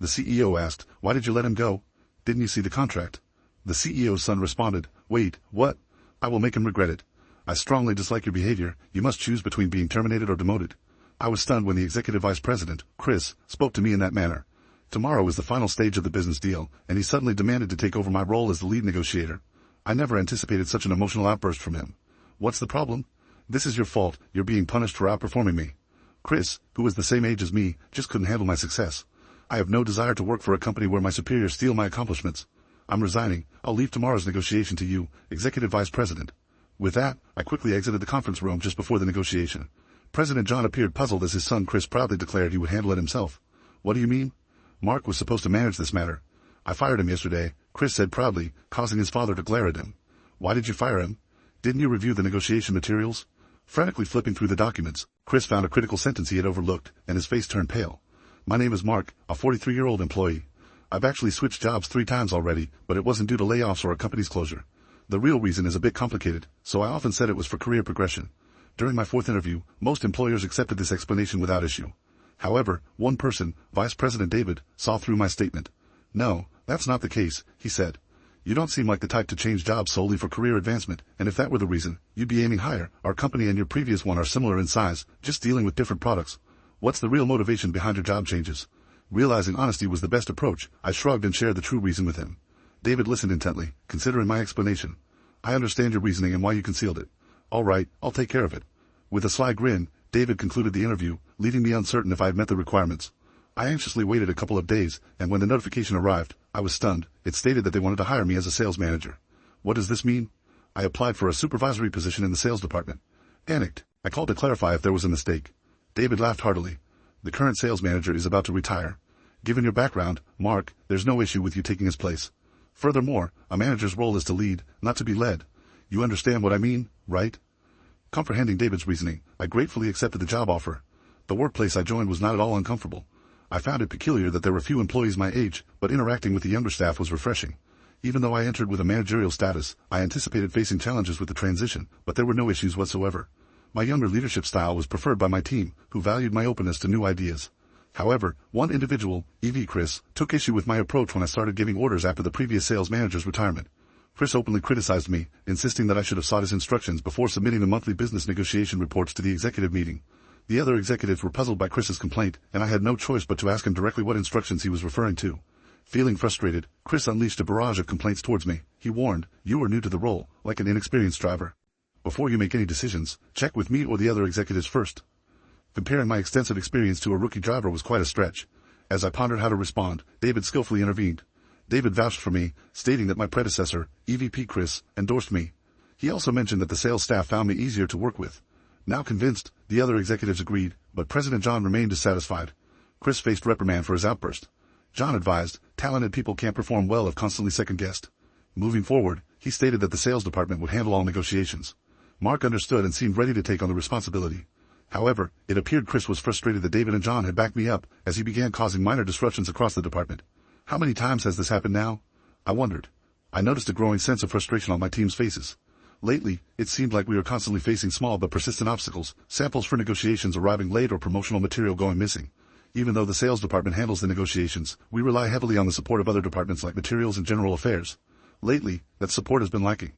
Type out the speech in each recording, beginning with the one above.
The CEO asked. Why did you let him go? Didn't you see the contract? The CEO's son responded, wait, what? I will make him regret it. I strongly dislike your behavior. You must choose between being terminated or demoted. I was stunned when the executive vice president, Chris, spoke to me in that manner. Tomorrow is the final stage of the business deal, and he suddenly demanded to take over my role as the lead negotiator. I never anticipated such an emotional outburst from him. What's the problem? This is your fault. You're being punished for outperforming me. Chris, who was the same age as me, just couldn't handle my success. I have no desire to work for a company where my superiors steal my accomplishments. I'm resigning. I'll leave tomorrow's negotiation to you, Executive Vice President. With that, I quickly exited the conference room just before the negotiation. President John appeared puzzled as his son Chris proudly declared he would handle it himself. What do you mean? Mark was supposed to manage this matter. I fired him yesterday, Chris said proudly, causing his father to glare at him. Why did you fire him? Didn't you review the negotiation materials? Frantically flipping through the documents, Chris found a critical sentence he had overlooked, and his face turned pale. My name is Mark, a 43-year-old employee. I've actually switched jobs 3 times already, but it wasn't due to layoffs or a company's closure. The real reason is a bit complicated, so I often said it was for career progression. During my 4th interview, most employers accepted this explanation without issue. However, one person, Vice President David, saw through my statement. No, that's not the case, he said. You don't seem like the type to change jobs solely for career advancement, and if that were the reason, you'd be aiming higher. Our company and your previous one are similar in size, just dealing with different products. What's the real motivation behind your job changes? Realizing honesty was the best approach, I shrugged and shared the true reason with him. David listened intently, considering my explanation. I understand your reasoning and why you concealed it. All right, I'll take care of it. With a sly grin, David concluded the interview, leaving me uncertain if I had met the requirements. I anxiously waited a couple of days, and when the notification arrived, I was stunned. It stated that they wanted to hire me as a sales manager. What does this mean? I applied for a supervisory position in the sales department. Panicked, I called to clarify if there was a mistake. David laughed heartily. The current sales manager is about to retire. Given your background, Mark, there's no issue with you taking his place. Furthermore, a manager's role is to lead, not to be led. You understand what I mean, right? Comprehending David's reasoning, I gratefully accepted the job offer. The workplace I joined was not at all uncomfortable. I found it peculiar that there were few employees my age, but interacting with the younger staff was refreshing. Even though I entered with a managerial status, I anticipated facing challenges with the transition, but there were no issues whatsoever. My younger leadership style was preferred by my team, who valued my openness to new ideas. However, one individual, EV Chris, took issue with my approach when I started giving orders after the previous sales manager's retirement. Chris openly criticized me, insisting that I should have sought his instructions before submitting the monthly business negotiation reports to the executive meeting. The other executives were puzzled by Chris's complaint, and I had no choice but to ask him directly what instructions he was referring to. Feeling frustrated, Chris unleashed a barrage of complaints towards me. He warned, "You are new to the role, like an inexperienced driver. Before you make any decisions, check with me or the other executives first." Comparing my extensive experience to a rookie driver was quite a stretch. As I pondered how to respond, David skillfully intervened. David vouched for me, stating that my predecessor, EVP Chris, endorsed me. He also mentioned that the sales staff found me easier to work with. Now convinced, the other executives agreed, but President John remained dissatisfied. Chris faced reprimand for his outburst. John advised, talented people can't perform well if constantly second-guessed. Moving forward, he stated that the sales department would handle all negotiations. Mark understood and seemed ready to take on the responsibility. However, it appeared Chris was frustrated that David and John had backed me up, as he began causing minor disruptions across the department. How many times has this happened now? I wondered. I noticed a growing sense of frustration on my team's faces. Lately, it seemed like we were constantly facing small but persistent obstacles, samples for negotiations arriving late or promotional material going missing. Even though the sales department handles the negotiations, we rely heavily on the support of other departments like materials and general affairs. Lately, that support has been lacking.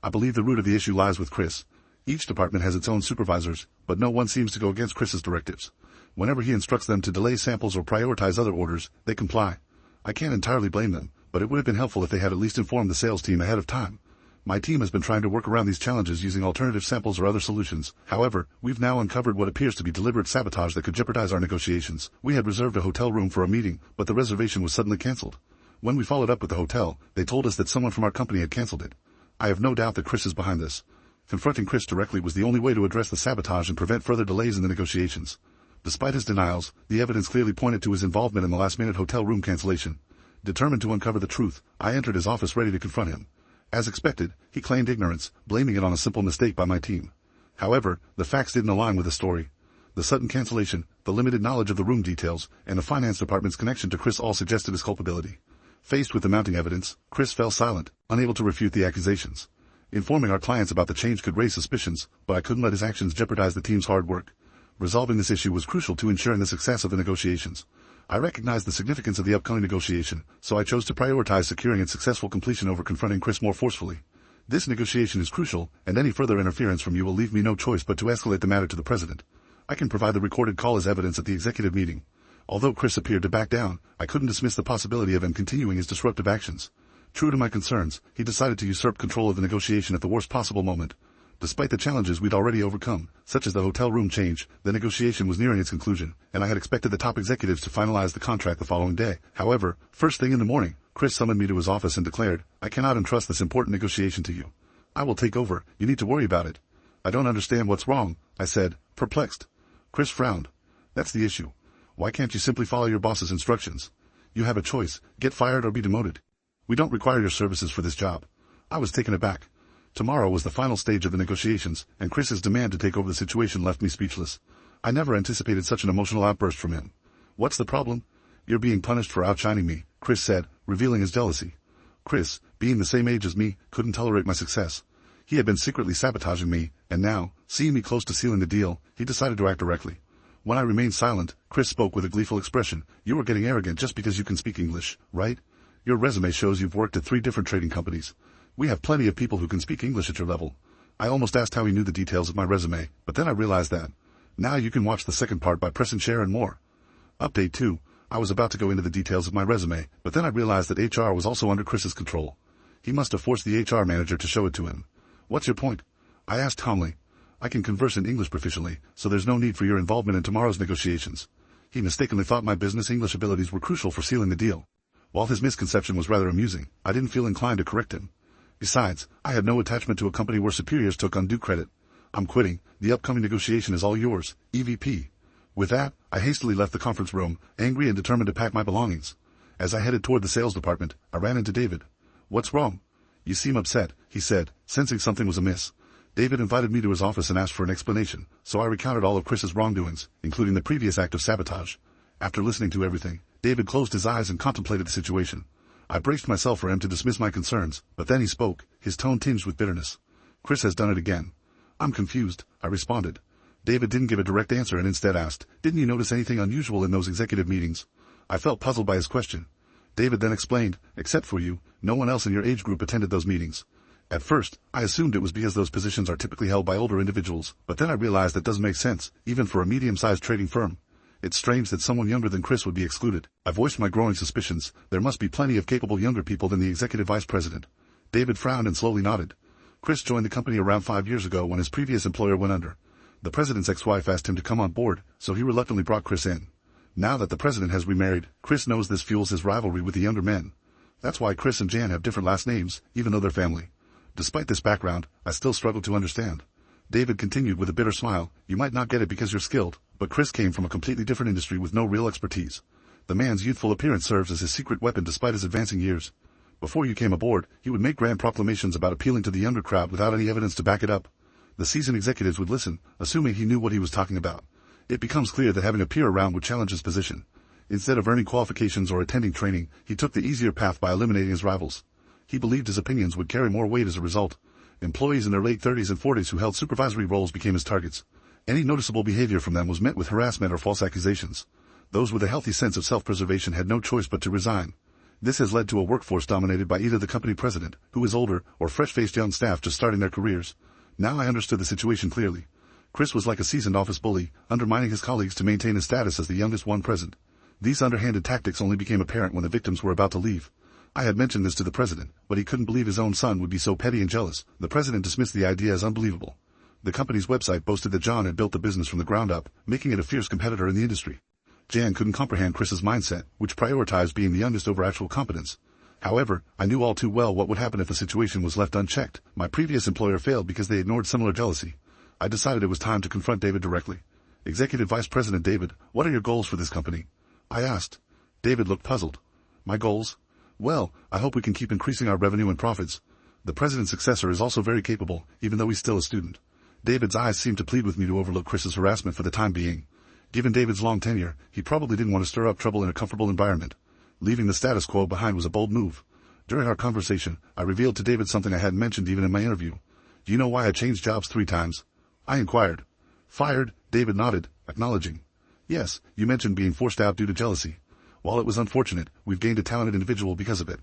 I believe the root of the issue lies with Chris. Each department has its own supervisors, but no one seems to go against Chris's directives. Whenever he instructs them to delay samples or prioritize other orders, they comply. I can't entirely blame them, but it would have been helpful if they had at least informed the sales team ahead of time. My team has been trying to work around these challenges using alternative samples or other solutions. However, we've now uncovered what appears to be deliberate sabotage that could jeopardize our negotiations. We had reserved a hotel room for a meeting, but the reservation was suddenly canceled. When we followed up with the hotel, they told us that someone from our company had canceled it. I have no doubt that Chris is behind this. Confronting Chris directly was the only way to address the sabotage and prevent further delays in the negotiations. Despite his denials, the evidence clearly pointed to his involvement in the last-minute hotel room cancellation. Determined to uncover the truth, I entered his office ready to confront him. As expected, he claimed ignorance, blaming it on a simple mistake by my team. However, the facts didn't align with the story. The sudden cancellation, the limited knowledge of the room details, and the finance department's connection to Chris all suggested his culpability. Faced with the mounting evidence, Chris fell silent, unable to refute the accusations. Informing our clients about the change could raise suspicions, but I couldn't let his actions jeopardize the team's hard work. Resolving this issue was crucial to ensuring the success of the negotiations. I recognized the significance of the upcoming negotiation, so I chose to prioritize securing its successful completion over confronting Chris more forcefully. This negotiation is crucial, and any further interference from you will leave me no choice but to escalate the matter to the president. I can provide the recorded call as evidence at the executive meeting. Although Chris appeared to back down, I couldn't dismiss the possibility of him continuing his disruptive actions. True to my concerns, he decided to usurp control of the negotiation at the worst possible moment. Despite the challenges we'd already overcome, such as the hotel room change, the negotiation was nearing its conclusion, and I had expected the top executives to finalize the contract the following day. However, first thing in the morning, Chris summoned me to his office and declared, "I cannot entrust this important negotiation to you. I will take over, you need to worry about it." "I don't understand what's wrong," I said, perplexed. Chris frowned. "That's the issue. Why can't you simply follow your boss's instructions? You have a choice, get fired or be demoted. We don't require your services for this job." I was taken aback. Tomorrow was the final stage of the negotiations, and Chris's demand to take over the situation left me speechless. I never anticipated such an emotional outburst from him. "What's the problem?" "You're being punished for outshining me," Chris said, revealing his jealousy. Chris, being the same age as me, couldn't tolerate my success. He had been secretly sabotaging me, and now, seeing me close to sealing the deal, he decided to act directly. When I remained silent, Chris spoke with a gleeful expression. "You are getting arrogant just because you can speak English, right? Your resume shows you've worked at 3 different trading companies. We have plenty of people who can speak English at your level." I almost asked how he knew the details of my resume, but then I realized that. Now you can watch the second part by pressing share and more. Update 2. I was about to go into the details of my resume, but then I realized that HR was also under Chris's control. He must have forced the HR manager to show it to him. "What's your point?" I asked calmly. "I can converse in English proficiently, so there's no need for your involvement in tomorrow's negotiations." He mistakenly thought my business English abilities were crucial for sealing the deal. While his misconception was rather amusing, I didn't feel inclined to correct him. Besides, I had no attachment to a company where superiors took undue credit. "I'm quitting. The upcoming negotiation is all yours, EVP." With that, I hastily left the conference room, angry and determined to pack my belongings. As I headed toward the sales department, I ran into David. "What's wrong?" "You seem upset," he said, sensing something was amiss. David invited me to his office and asked for an explanation, so I recounted all of Chris's wrongdoings, including the previous act of sabotage. After listening to everything, David closed his eyes and contemplated the situation. I braced myself for him to dismiss my concerns, but then he spoke, his tone tinged with bitterness. "Chris has done it again." "I'm confused," I responded. David didn't give a direct answer and instead asked, "Didn't you notice anything unusual in those executive meetings?" I felt puzzled by his question. David then explained, "Except for you, no one else in your age group attended those meetings." At first, I assumed it was because those positions are typically held by older individuals, but then I realized that doesn't make sense, even for a medium-sized trading firm. It's strange that someone younger than Chris would be excluded. I voiced my growing suspicions. There must be plenty of capable younger people than the executive vice president. David frowned and slowly nodded. Chris joined the company around 5 years ago when his previous employer went under. The president's ex-wife asked him to come on board, so he reluctantly brought Chris in. Now that the president has remarried, Chris knows this fuels his rivalry with the younger men. That's why Chris and Jan have different last names, even though they're family. Despite this background, I still struggle to understand. David continued with a bitter smile, "You might not get it because you're skilled, but Chris came from a completely different industry with no real expertise. The man's youthful appearance serves as his secret weapon despite his advancing years. Before you came aboard, he would make grand proclamations about appealing to the younger crowd without any evidence to back it up. The seasoned executives would listen, assuming he knew what he was talking about. It becomes clear that having a peer around would challenge his position. Instead of earning qualifications or attending training, he took the easier path by eliminating his rivals. He believed his opinions would carry more weight as a result. Employees in their late 30s and 40s who held supervisory roles became his targets. Any noticeable behavior from them was met with harassment or false accusations. Those with a healthy sense of self-preservation had no choice but to resign. This has led to a workforce dominated by either the company president, who is older, or fresh-faced young staff just starting their careers. Now I understood the situation clearly. Chris was like a seasoned office bully, undermining his colleagues to maintain his status as the youngest one present. These underhanded tactics only became apparent when the victims were about to leave. I had mentioned this to the president, but he couldn't believe his own son would be so petty and jealous. The president dismissed the idea as unbelievable. The company's website boasted that John had built the business from the ground up, making it a fierce competitor in the industry. Jan couldn't comprehend Chris's mindset, which prioritized being the youngest over actual competence. However, I knew all too well what would happen if the situation was left unchecked. My previous employer failed because they ignored similar jealousy. I decided it was time to confront David directly. "Executive Vice President David, what are your goals for this company?" I asked. David looked puzzled. "My goals? Well, I hope we can keep increasing our revenue and profits. The president's successor is also very capable, even though he's still a student." David's eyes seemed to plead with me to overlook Chris's harassment for the time being. Given David's long tenure, he probably didn't want to stir up trouble in a comfortable environment. Leaving the status quo behind was a bold move. During our conversation, I revealed to David something I hadn't mentioned even in my interview. "Do you know why I changed jobs 3 times? I inquired. "Fired," David nodded, acknowledging. "Yes, you mentioned being forced out due to jealousy." While it was unfortunate, we've gained a talented individual because of it.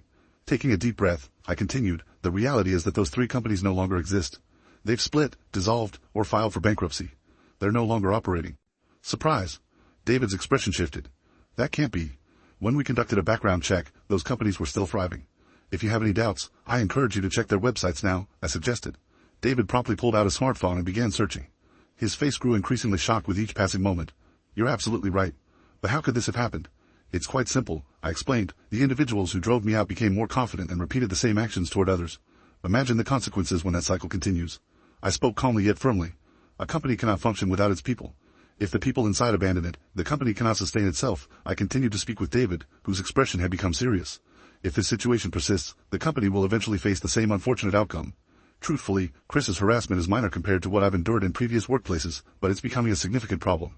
Taking a deep breath, I continued, the reality is that those three companies no longer exist. They've split, dissolved, or filed for bankruptcy. They're no longer operating. Surprise. David's expression shifted. That can't be. When we conducted a background check, those companies were still thriving. If you have any doubts, I encourage you to check their websites now, I suggested. David promptly pulled out a smartphone and began searching. His face grew increasingly shocked with each passing moment. You're absolutely right. But how could this have happened? It's quite simple, I explained. The individuals who drove me out became more confident and repeated the same actions toward others. Imagine the consequences when that cycle continues. I spoke calmly yet firmly. A company cannot function without its people. If the people inside abandon it, the company cannot sustain itself. I continued to speak with David, whose expression had become serious. If this situation persists, the company will eventually face the same unfortunate outcome. Truthfully, Chris's harassment is minor compared to what I've endured in previous workplaces, but it's becoming a significant problem.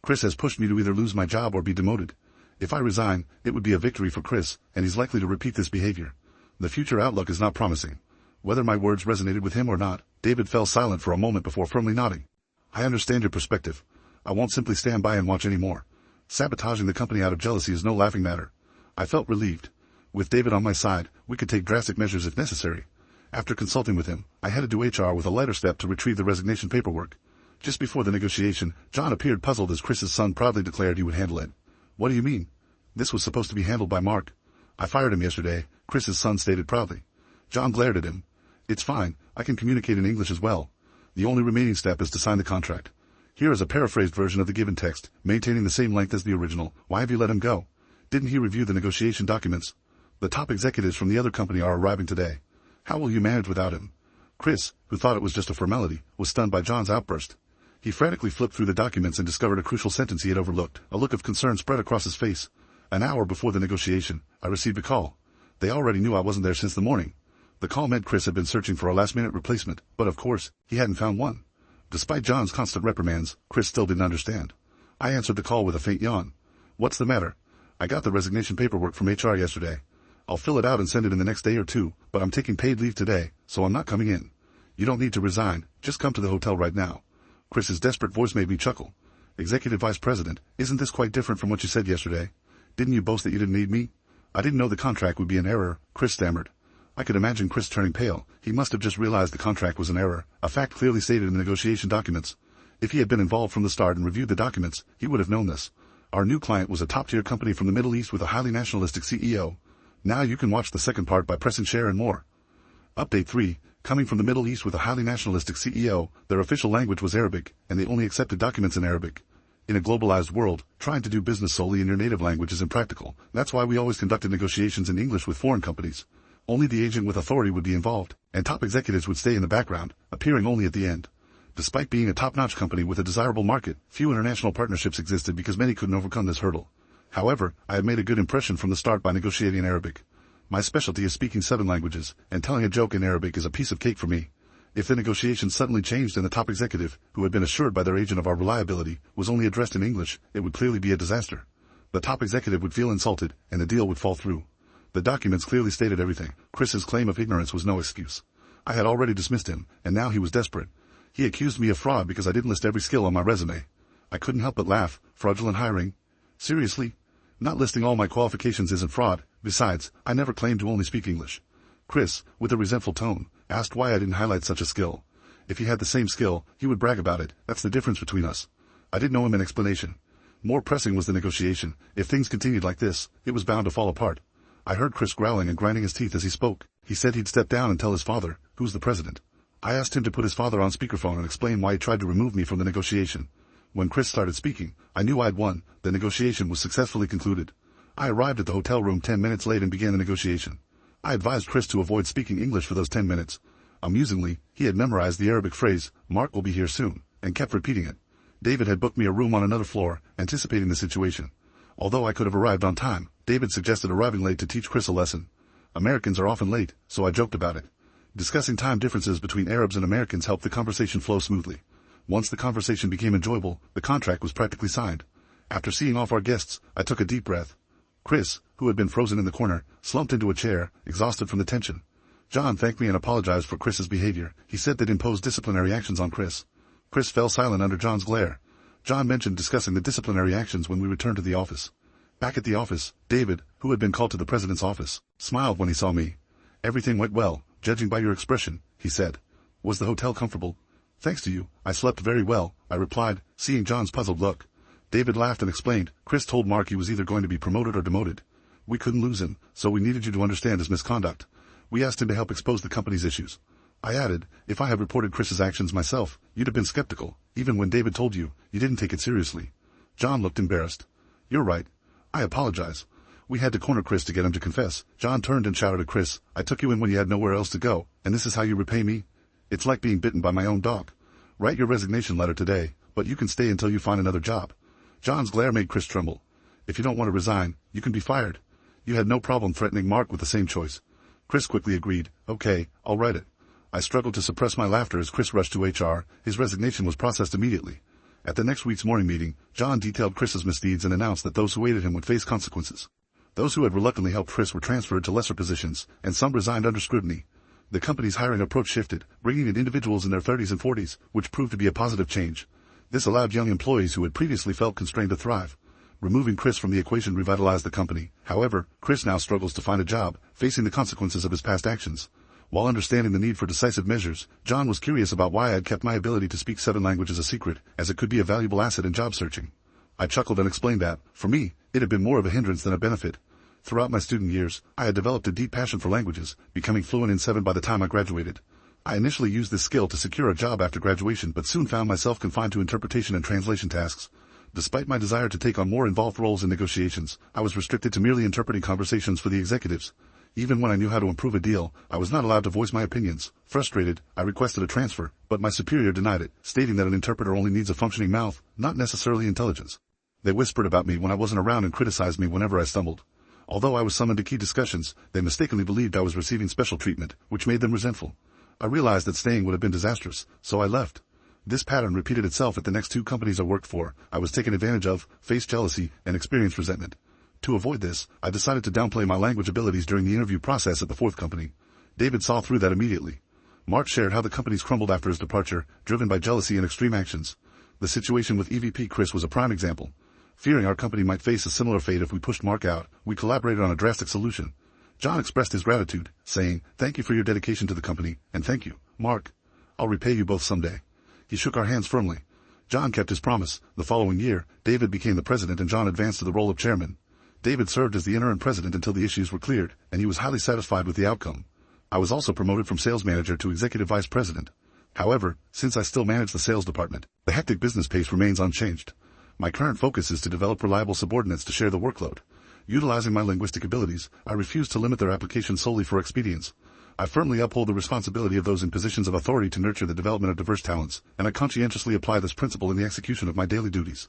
Chris has pushed me to either lose my job or be demoted. If I resign, it would be a victory for Chris, and he's likely to repeat this behavior. The future outlook is not promising. Whether my words resonated with him or not, David fell silent for a moment before firmly nodding. I understand your perspective. I won't simply stand by and watch anymore. Sabotaging the company out of jealousy is no laughing matter. I felt relieved. With David on my side, we could take drastic measures if necessary. After consulting with him, I headed to HR with a lighter step to retrieve the resignation paperwork. Just before the negotiation, John appeared puzzled as Chris's son proudly declared he would handle it. What do you mean? This was supposed to be handled by Mark. I fired him yesterday, Chris's son stated proudly. John glared at him. It's fine, I can communicate in English as well. The only remaining step is to sign the contract. Here is a paraphrased version of the given text, maintaining the same length as the original. Why have you let him go? Didn't he review the negotiation documents? The top executives from the other company are arriving today. How will you manage without him? Chris, who thought it was just a formality, was stunned by John's outburst. He frantically flipped through the documents and discovered a crucial sentence he had overlooked. A look of concern spread across his face. An hour before the negotiation, I received a call. They already knew I wasn't there since the morning. The call meant Chris had been searching for a last-minute replacement, but of course, he hadn't found one. Despite John's constant reprimands, Chris still didn't understand. I answered the call with a faint yawn. What's the matter? I got the resignation paperwork from HR yesterday. I'll fill it out and send it in the next day or two, but I'm taking paid leave today, so I'm not coming in. You don't need to resign, just come to the hotel right now. Chris's desperate voice made me chuckle. Executive Vice President, isn't this quite different from what you said yesterday? Didn't you boast that you didn't need me? I didn't know the contract would be an error, Chris stammered. I could imagine Chris turning pale. He must have just realized the contract was an error, a fact clearly stated in the negotiation documents. If he had been involved from the start and reviewed the documents, he would have known this. Our new client was a top-tier company from the Middle East with a highly nationalistic CEO. Now you can watch the second part by pressing share and more. Update 3. Coming from the Middle East with a highly nationalistic CEO, their official language was Arabic, and they only accepted documents in Arabic. In a globalized world, trying to do business solely in your native language is impractical. That's why we always conducted negotiations in English with foreign companies. Only the agent with authority would be involved, and top executives would stay in the background, appearing only at the end. Despite being a top-notch company with a desirable market, few international partnerships existed because many couldn't overcome this hurdle. However, I had made a good impression from the start by negotiating in Arabic. My specialty is speaking 7 languages, and telling a joke in Arabic is a piece of cake for me. If the negotiations suddenly changed and the top executive, who had been assured by their agent of our reliability, was only addressed in English, it would clearly be a disaster. The top executive would feel insulted, and the deal would fall through. The documents clearly stated everything. Chris's claim of ignorance was no excuse. I had already dismissed him, and now he was desperate. He accused me of fraud because I didn't list every skill on my resume. I couldn't help but laugh. Fraudulent hiring? Seriously? Not listing all my qualifications isn't fraud. Besides, I never claimed to only speak English. Chris, with a resentful tone, asked why I didn't highlight such a skill. If he had the same skill, he would brag about it. That's the difference between us. I didn't owe him an explanation. More pressing was the negotiation. If things continued like this, it was bound to fall apart. I heard Chris growling and grinding his teeth as he spoke. He said he'd step down and tell his father, who's the president. I asked him to put his father on speakerphone and explain why he tried to remove me from the negotiation. When Chris started speaking, I knew I'd won. The negotiation was successfully concluded. I arrived at the hotel room 10 minutes late and began the negotiation. I advised Chris to avoid speaking English for those 10 minutes. Amusingly, he had memorized the Arabic phrase, "Mark will be here soon," and kept repeating it. David had booked me a room on another floor, anticipating the situation. Although I could have arrived on time, David suggested arriving late to teach Chris a lesson. Americans are often late, so I joked about it. Discussing time differences between Arabs and Americans helped the conversation flow smoothly. Once the conversation became enjoyable, the contract was practically signed. After seeing off our guests, I took a deep breath. Chris, who had been frozen in the corner, slumped into a chair, exhausted from the tension. John thanked me and apologized for Chris's behavior. He said they'd impose disciplinary actions on Chris. Chris fell silent under John's glare. John mentioned discussing the disciplinary actions when we returned to the office. Back at the office, David, who had been called to the president's office, smiled when he saw me. "Everything went well, judging by your expression," he said. "Was the hotel comfortable?" "Thanks to you, I slept very well," I replied, seeing John's puzzled look. David laughed and explained, "Chris told Mark he was either going to be promoted or demoted. We couldn't lose him, so we needed you to understand his misconduct. We asked him to help expose the company's issues." I added, "If I had reported Chris's actions myself, you'd have been skeptical, even when David told you, you didn't take it seriously." John looked embarrassed. "You're right. I apologize. We had to corner Chris to get him to confess." John turned and shouted at Chris, "I took you in when you had nowhere else to go, and this is how you repay me? It's like being bitten by my own dog. Write your resignation letter today, but you can stay until you find another job." John's glare made Chris tremble. "If you don't want to resign, you can be fired. You had no problem threatening Mark with the same choice." Chris quickly agreed, "Okay, I'll write it." I struggled to suppress my laughter as Chris rushed to HR. His resignation was processed immediately. At the next week's morning meeting, John detailed Chris's misdeeds and announced that those who aided him would face consequences. Those who had reluctantly helped Chris were transferred to lesser positions, and some resigned under scrutiny. The company's hiring approach shifted, bringing in individuals in their 30s and 40s, which proved to be a positive change. This allowed young employees who had previously felt constrained to thrive. Removing Chris from the equation revitalized the company. However, Chris now struggles to find a job, facing the consequences of his past actions. While understanding the need for decisive measures, John was curious about why I had kept my ability to speak 7 languages a secret, as it could be a valuable asset in job searching. I chuckled and explained that, for me, it had been more of a hindrance than a benefit. Throughout my student years, I had developed a deep passion for languages, becoming fluent in 7 by the time I graduated. I initially used this skill to secure a job after graduation but soon found myself confined to interpretation and translation tasks. Despite my desire to take on more involved roles in negotiations, I was restricted to merely interpreting conversations for the executives. Even when I knew how to improve a deal, I was not allowed to voice my opinions. Frustrated, I requested a transfer, but my superior denied it, stating that an interpreter only needs a functioning mouth, not necessarily intelligence. They whispered about me when I wasn't around and criticized me whenever I stumbled. Although I was summoned to key discussions, they mistakenly believed I was receiving special treatment, which made them resentful. I realized that staying would have been disastrous, so I left. This pattern repeated itself at the next 2 companies I worked for. I was taken advantage of, faced jealousy, and experienced resentment. To avoid this, I decided to downplay my language abilities during the interview process at the 4th company. David saw through that immediately. Mark shared how the companies crumbled after his departure, driven by jealousy and extreme actions. The situation with EVP Chris was a prime example. Fearing our company might face a similar fate if we pushed Mark out, we collaborated on a drastic solution. John expressed his gratitude, saying, "Thank you for your dedication to the company, and thank you, Mark. I'll repay you both someday." He shook our hands firmly. John kept his promise. The following year, David became the president and John advanced to the role of chairman. David served as the interim president until the issues were cleared, and he was highly satisfied with the outcome. I was also promoted from sales manager to executive vice president. However, since I still manage the sales department, the hectic business pace remains unchanged. My current focus is to develop reliable subordinates to share the workload. Utilizing my linguistic abilities, I refuse to limit their application solely for expedience. I firmly uphold the responsibility of those in positions of authority to nurture the development of diverse talents, and I conscientiously apply this principle in the execution of my daily duties.